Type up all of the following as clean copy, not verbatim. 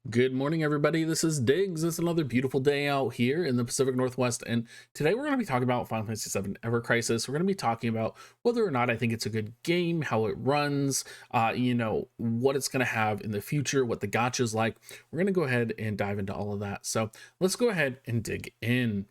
Good morning, everybody. This is Diggs. It's another beautiful day out here in the Pacific Northwest, and today we're going to be talking about Final Fantasy VII Ever Crisis. We're going to be talking about whether or not I think it's a good game, how it runs, what it's going to have in the future, what the gacha is like. We're going to go ahead and dive into all of that. So let's go ahead and dig in.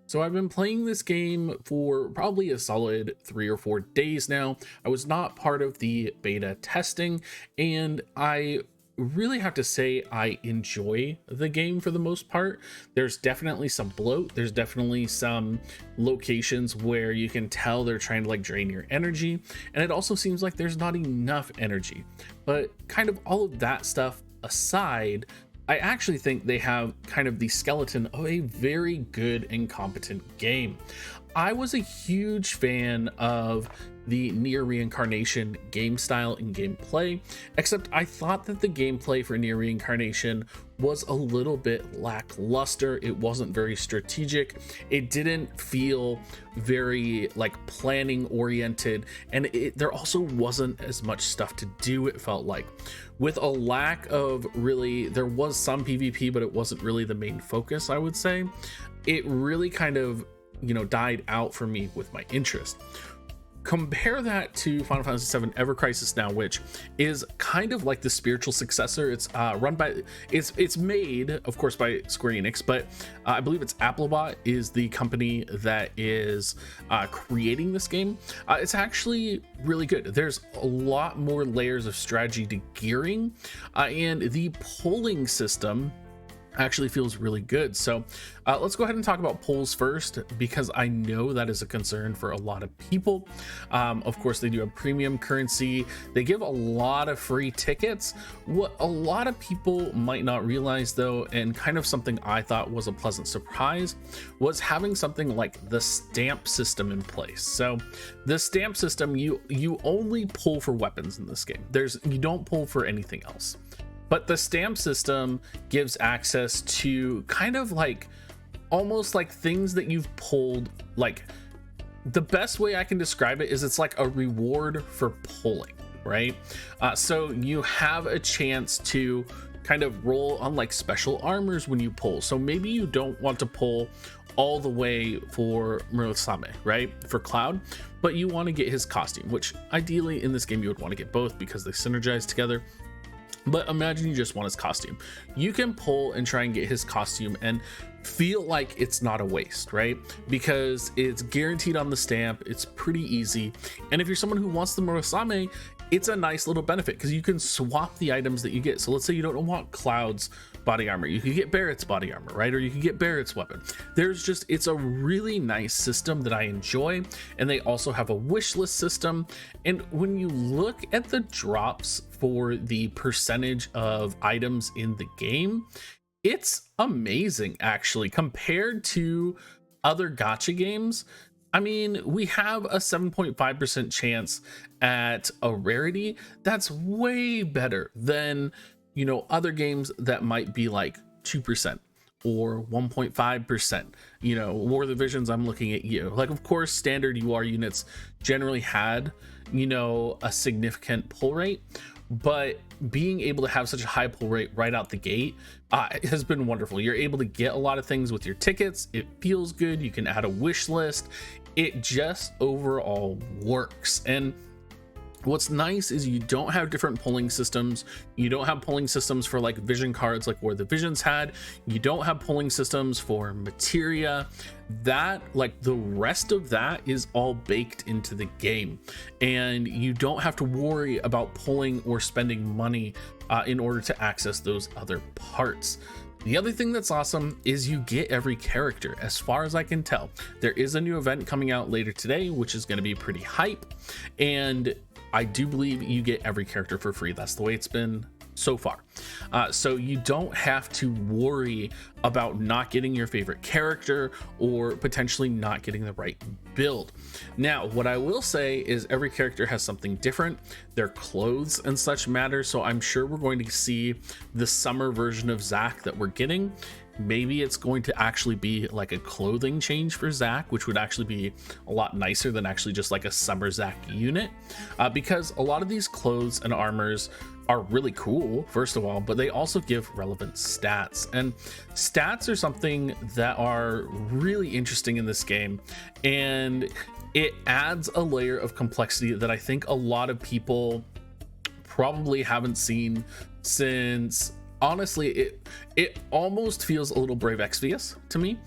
So I've been playing this game for probably a solid 3 or 4 days now. I was not part of the beta testing, and I really have to say I enjoy the game for the most part. There's definitely some bloat. There's definitely some locations where you can tell they're trying to like drain your energy, and it also seems like there's not enough energy. But kind of all of that stuff aside, I actually think they have kind of the skeleton of a very good and competent game. I was a huge fan of the Nier Reincarnation game style and gameplay, except I thought that the gameplay for Nier Reincarnation was a little bit lackluster. It wasn't very strategic. It didn't feel very like planning oriented, and there also wasn't as much stuff to do, it felt like. With a lack of really, there was some PvP, but it wasn't really the main focus, I would say. It really kind of died out for me with my interest. Compare that to Final Fantasy VII Ever Crisis now, which is kind of like the spiritual successor. It's it's made, of course, by Square Enix, but I believe it's Applebot is the company that is creating this game. It's actually really good. There's a lot more layers of strategy to gearing, and the polling system actually feels really good. So let's go ahead and talk about polls first, because I know that is a concern for a lot of people. Of course, they do have premium currency. They give a lot of free tickets. What a lot of people might not realize, though, and kind of something I thought was a pleasant surprise, was having something like the stamp system in place. So the stamp system, you only pull for weapons in this game. You don't pull for anything else. But the stamp system gives access to kind of like almost like things that you've pulled. Like, the best way I can describe it is it's like a reward for pulling, right? So you have a chance to kind of roll on like special armors when you pull. So maybe you don't want to pull all the way for Murasame, right? For Cloud, but you want to get his costume, which ideally in this game you would want to get both because they synergize together. But imagine you just want his costume. You can pull and try and get his costume and feel like it's not a waste, right? Because it's guaranteed on the stamp. It's pretty easy. And if you're someone who wants the Murasame, it's a nice little benefit because you can swap the items that you get. So let's say you don't want Cloud's body armor, you could get Barrett's body armor, right? Or you could get Barrett's weapon. It's a really nice system that I enjoy. And they also have a wish list system. And when you look at the drops for the percentage of items in the game, it's amazing, actually, compared to other gacha games. I mean, we have a 7.5% chance at a rarity. That's way better than, other games that might be like 2% or 1.5%. War of the Visions, I'm looking at you. Like, of course, standard UR units generally had, a significant pull rate, but being able to have such a high pull rate right out the gate has been wonderful. You're able to get a lot of things with your tickets. It feels good. You can add a wish list. It just overall works. And what's nice is you don't have different polling systems. You don't have polling systems for like vision cards like where the Visions had. You don't have polling systems for materia. That, like, the rest of that is all baked into the game, and you don't have to worry about pulling or spending money in order to access those other parts. The other thing that's awesome is you get every character. As far as I can tell, there is a new event coming out later today, which is going to be pretty hype, and I do believe you get every character for free. That's the way it's been so far. So you don't have to worry about not getting your favorite character or potentially not getting the right build. Now, what I will say is every character has something different. Their clothes and such matter. So I'm sure we're going to see the summer version of Zack that we're getting. maybe it's going to actually be like a clothing change for Zack, which would actually be a lot nicer than actually just like a summer Zack unit, because a lot of these clothes and armors are really cool, first of all, but they also give relevant stats, and stats are something that are really interesting in this game, and it adds a layer of complexity that I think a lot of people probably haven't seen since, honestly, it almost feels a little Brave Exvius to me,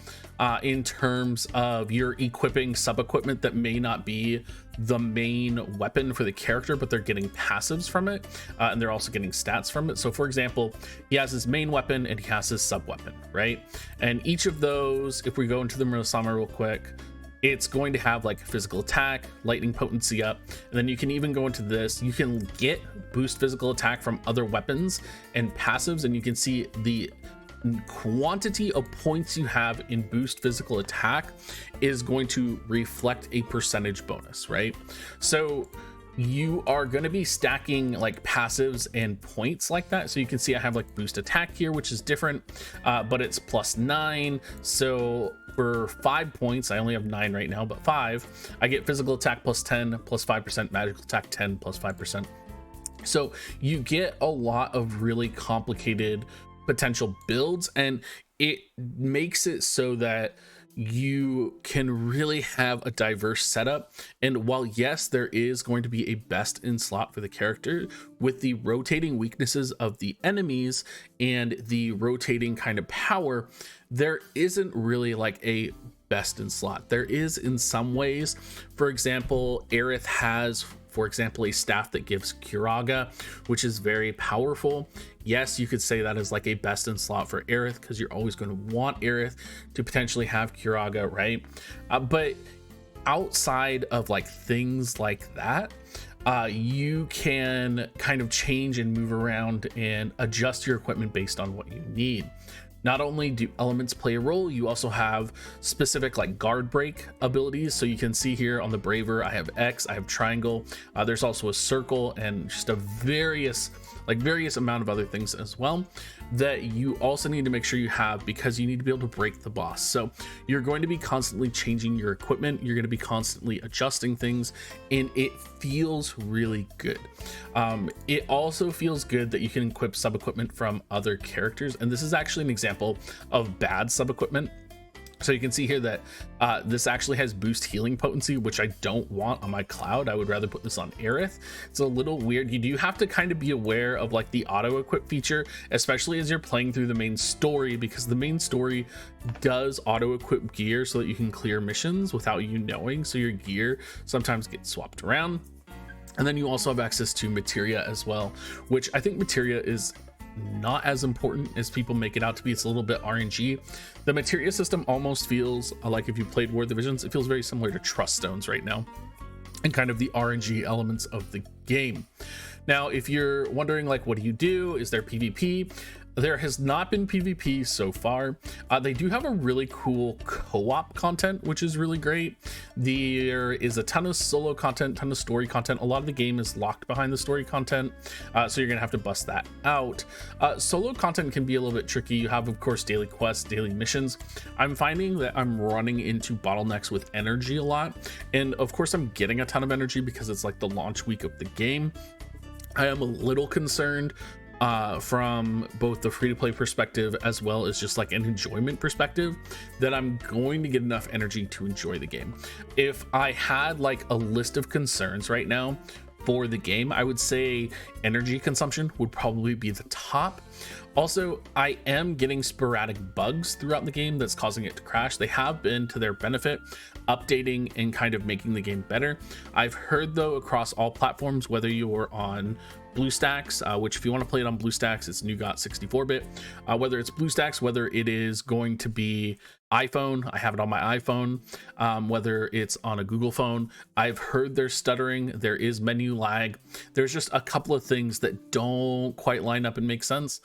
in terms of you're equipping sub-equipment that may not be the main weapon for the character, but they're getting passives from it, and they're also getting stats from it. So for example, he has his main weapon and he has his sub-weapon, right? And each of those, if we go into the Murasama real quick, it's going to have like physical attack, lightning potency up, and then you can even go into this, you can get boost physical attack from other weapons and passives, and you can see the quantity of points you have in boost physical attack is going to reflect a percentage bonus, right? So you are going to be stacking like passives and points like that. So you can see I have like boost attack here, which is different, but it's +9. So for 5 points, I only have 9 right now, but 5, I get physical attack +10, +5%, magical attack 10, +5%. So you get a lot of really complicated potential builds, and it makes it so that you can really have a diverse setup. And while yes, there is going to be a best in slot for the character, with the rotating weaknesses of the enemies and the rotating kind of power, there isn't really like a best in slot. There is in some ways. For example, Aerith has, for example, a staff that gives Curaga, which is very powerful. Yes, you could say that is like a best in slot for Aerith, because you're always going to want Aerith to potentially have Curaga, right? But outside of like things like that, you can kind of change and move around and adjust your equipment based on what you need. Not only do elements play a role, you also have specific like guard break abilities. So you can see here on the Braver, I have X, I have triangle, there's also a circle, and just a various amount of other things as well that you also need to make sure you have, because you need to be able to break the boss. So you're going to be constantly changing your equipment, you're going to be constantly adjusting things, and it feels really good. It also feels good that you can equip sub equipment from other characters, and this is actually an example of bad sub equipment. So you can see here that this actually has boost healing potency, which I don't want on my Cloud. I would rather put this on Aerith. It's a little weird. You do have to kind of be aware of like the auto equip feature, especially as you're playing through the main story, because the main story does auto equip gear so that you can clear missions without you knowing. So your gear sometimes gets swapped around. And then you also have access to materia as well, which I think materia is not as important as people make it out to be. It's a little bit RNG. The materia system almost feels like, if you played War of the Visions, it feels very similar to Trust Stones right now, and kind of the RNG elements of the game. Now, if you're wondering like, what do you do? Is there PvP? There has not been PvP so far. They do have a really cool co-op content, which is really great. There is a ton of solo content, ton of story content. A lot of the game is locked behind the story content, so you're gonna have to bust that out. Solo content can be a little bit tricky. You have, of course, daily quests, daily missions. I'm finding that I'm running into bottlenecks with energy a lot, and of course I'm getting a ton of energy because it's like the launch week of the game. I am a little concerned from both the free-to-play perspective as well as just like an enjoyment perspective, that I'm going to get enough energy to enjoy the game. If I had like a list of concerns right now for the game, I would say energy consumption would probably be the top. Also, I am getting sporadic bugs throughout the game that's causing it to crash. They have been, to their benefit, updating and kind of making the game better. I've heard though, across all platforms, whether you're on BlueStacks, which if you want to play it on BlueStacks, it's Nougat 64-bit, whether it's BlueStacks, whether it is going to be iPhone, I have it on my iPhone, whether it's on a Google phone, I've heard there's stuttering, there is menu lag, there's just a couple of things that don't quite line up and make sense,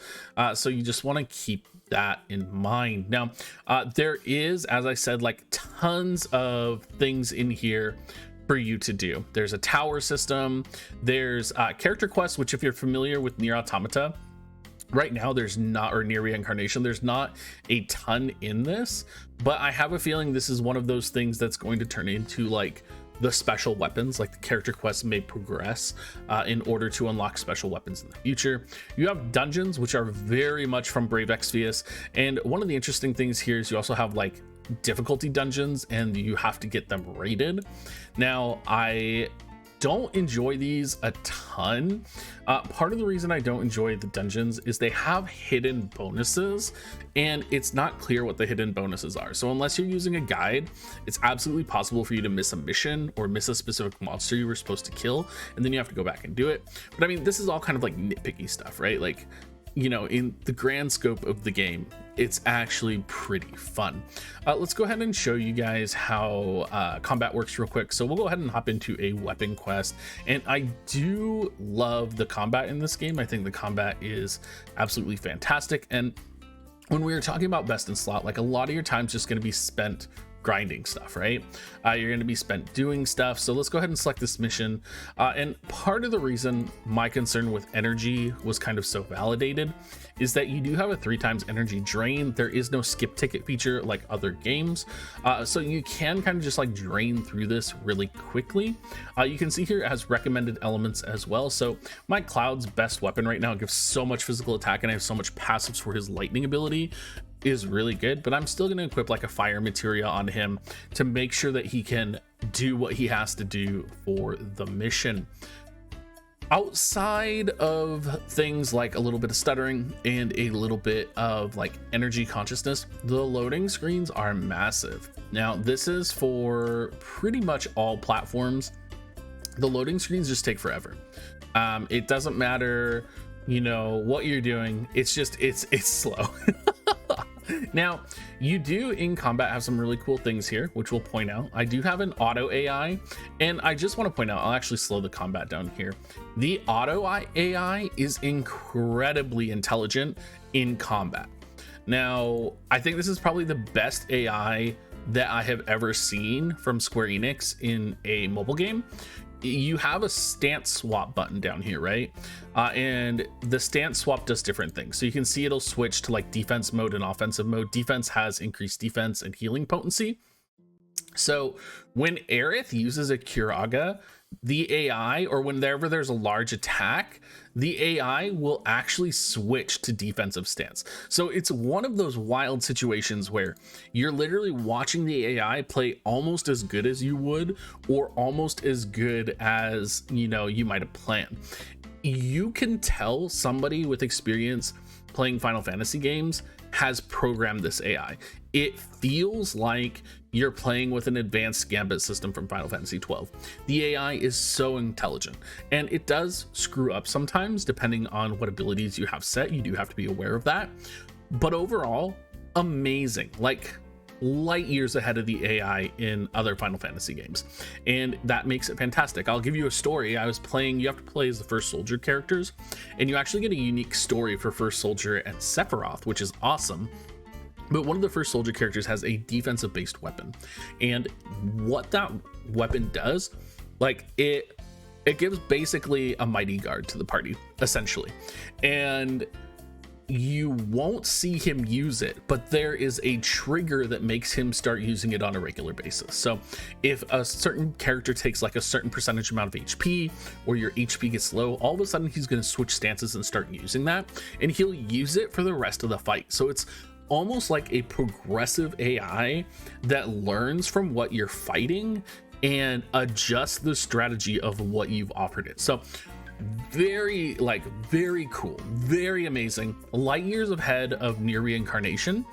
so you just want to keep that in mind. Now, there is, as I said, like tons of things in here for you to do. There's a tower system, there's character quests, which if you're familiar with Nier Automata, right now there's not, or near reincarnation, there's not a ton in this, but I have a feeling this is one of those things that's going to turn into like the special weapons. Like the character quests may progress in order to unlock special weapons in the future. You have dungeons, which are very much from Brave Exvius, and one of the interesting things here is you also have like difficulty dungeons, and you have to get them rated. Now, I don't enjoy these a ton. Part of the reason I don't enjoy the dungeons is they have hidden bonuses, and it's not clear what the hidden bonuses are. So unless you're using a guide, it's absolutely possible for you to miss a mission or miss a specific monster you were supposed to kill, and then you have to go back and do it. But I mean, this is all kind of like nitpicky stuff, right? Like, you know, in the grand scope of the game, it's actually pretty fun. Let's go ahead and show you guys how combat works real quick. So we'll go ahead and hop into a weapon quest. And I do love the combat in this game. I think the combat is absolutely fantastic. And when we were talking about best in slot, like a lot of your time's just going to be spent grinding stuff, right? You're going to be spent doing stuff. So let's go ahead and select this mission. And part of the reason my concern with energy was kind of so validated is that you do have a 3x energy drain. There is no skip ticket feature like other games. So you can kind of just like drain through this really quickly. You can see here it has recommended elements as well. So my Cloud's best weapon right now gives so much physical attack, and I have so much passives for his lightning ability is really good, but I'm still going to equip like a fire materia on him to make sure that he can do what he has to do for the mission. Outside of things like a little bit of stuttering and a little bit of like energy consciousness, the loading screens are massive. Now, this is for pretty much all platforms. The loading screens just take forever. It doesn't matter, you know, what you're doing. It's just, it's slow. Now, you do in combat have some really cool things here, which we'll point out. I do have an auto AI, and I just want to point out, I'll actually slow the combat down here. The auto AI is incredibly intelligent in combat. Now, I think this is probably the best AI that I have ever seen from Square Enix in a mobile game. You have a stance swap button down here, right? And the stance swap does different things. So you can see it'll switch to like defense mode and offensive mode. Defense has increased defense and healing potency. So when Aerith uses a Curaga, the AI, or whenever there's a large attack, the AI will actually switch to defensive stance. So it's one of those wild situations where you're literally watching the AI play almost as good as you would, or almost as good as, you know, you might have planned. You can tell somebody with experience playing Final Fantasy games has programmed this AI. It feels like you're playing with an advanced gambit system from Final Fantasy XII. The AI is so intelligent, and it does screw up sometimes depending on what abilities you have set. You do have to be aware of that, but overall, amazing. Like light years ahead of the AI in other Final Fantasy games, and that makes it fantastic. I'll give you a story. I was playing, you have to play as the First Soldier characters, and you actually get a unique story for First Soldier and Sephiroth, which is awesome. But one of the First Soldier characters has a defensive based weapon, and what that weapon does, like it gives basically a mighty guard to the party, essentially. And you won't see him use it, but there is a trigger that makes him start using it on a regular basis. So if a certain character takes like a certain percentage amount of HP, or your HP gets low, all of a sudden he's going to switch stances and start using that, and he'll use it for the rest of the fight. So it's almost like a progressive AI that learns from what you're fighting and adjusts the strategy of what you've offered it. So very cool, very amazing, light years ahead of Near Reincarnation.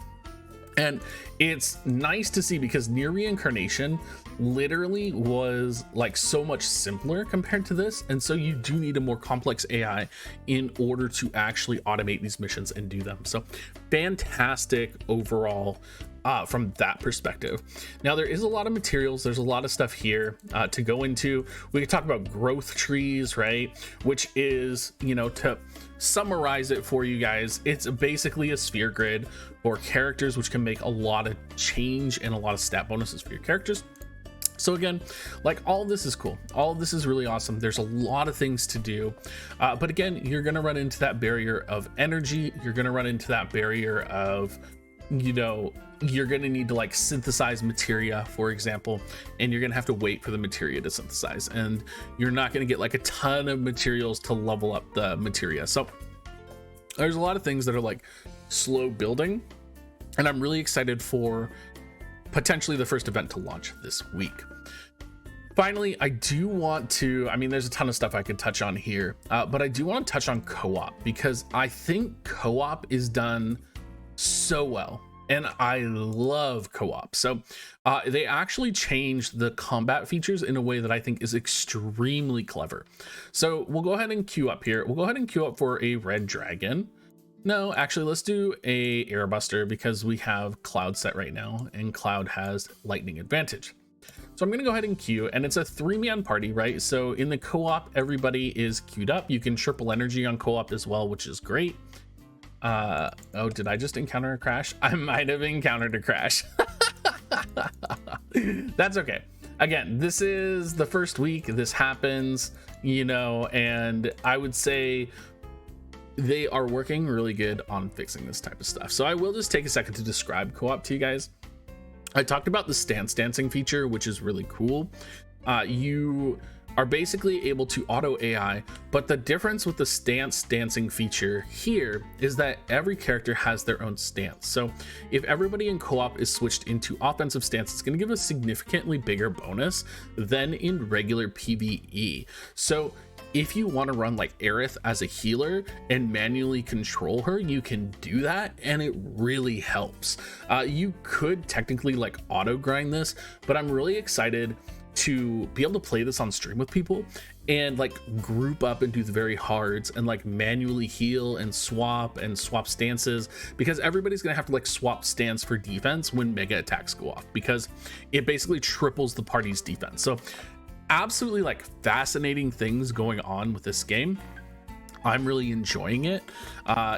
And it's nice to see, because Near Reincarnation literally was like so much simpler compared to this, and so you do need a more complex AI in order to actually automate these missions and do them. So fantastic overall from that perspective. Now, there is a lot of materials, there's a lot of stuff here to go into. We could talk about growth trees, right? Which is, you know, to summarize it for you guys, it's basically a sphere grid for characters, which can make a lot of change and a lot of stat bonuses for your characters. So again, like, all of this is cool. All of this is really awesome. There's a lot of things to do. But again, you're going to run into that barrier of energy. You're going to run into that barrier of, you know, you're going to need to like synthesize materia, for example, and you're going to have to wait for the materia to synthesize. And you're not going to get like a ton of materials to level up the materia. So there's a lot of things that are like slow building. And I'm really excited for potentially the first event to launch this week. Finally, I do want to, I mean, there's a ton of stuff I could touch on here, but I do want to touch on co-op, because I think co-op is done so well, and I love co-op. So they actually changed the combat features in a way that I think is extremely clever. So we'll go ahead and queue up here. We'll go ahead and queue up for a red dragon. No, actually, let's do a airbuster, because we have Cloud set right now, and Cloud has lightning advantage. So I'm going to go ahead and queue, and it's a 3-man party, right? So in the co-op, everybody is queued up. You can triple energy on co-op as well, which is great. Oh, did I just encounter a crash? I might have encountered a crash. That's okay. Again, this is the first week this happens, you know, and I would say they are working really good on fixing this type of stuff. So I will just take a second to describe co-op to you guys. I talked about the stance dancing feature, which is really cool. You are basically able to auto AI, but the difference with the stance dancing feature here is that every character has their own stance. So if everybody in co-op is switched into offensive stance, it's going to give a significantly bigger bonus than in regular PvE. So if you want to run like Aerith as a healer and manually control her, you can do that, and it really helps. You could technically like auto grind this, but I'm really excited to be able to play this on stream with people and like group up and do the very hards and like manually heal and swap stances, because everybody's gonna have to like swap stance for defense when mega attacks go off, because it basically triples the party's defense. So absolutely like fascinating things going on with this game. I'm really enjoying it.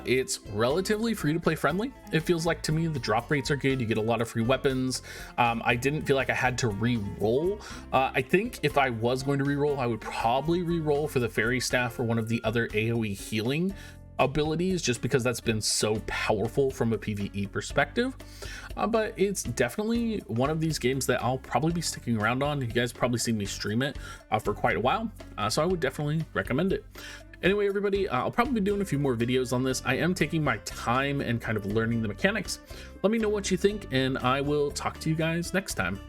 It's relatively free to play friendly. It feels like to me. The drop rates are good. You get a lot of free weapons. I didn't feel like I had to re-roll. I think if I was going to re-roll, I would probably re-roll for the fairy staff or one of the other AoE healing abilities, just because that's been so powerful from a PvE perspective. But it's definitely one of these games that I'll probably be sticking around on. You guys probably seen me stream it for quite a while, so I would definitely recommend it. Anyway, everybody, I'll probably be doing a few more videos on this. I am taking my time and kind of learning the mechanics. Let me know what you think, and I will talk to you guys next time.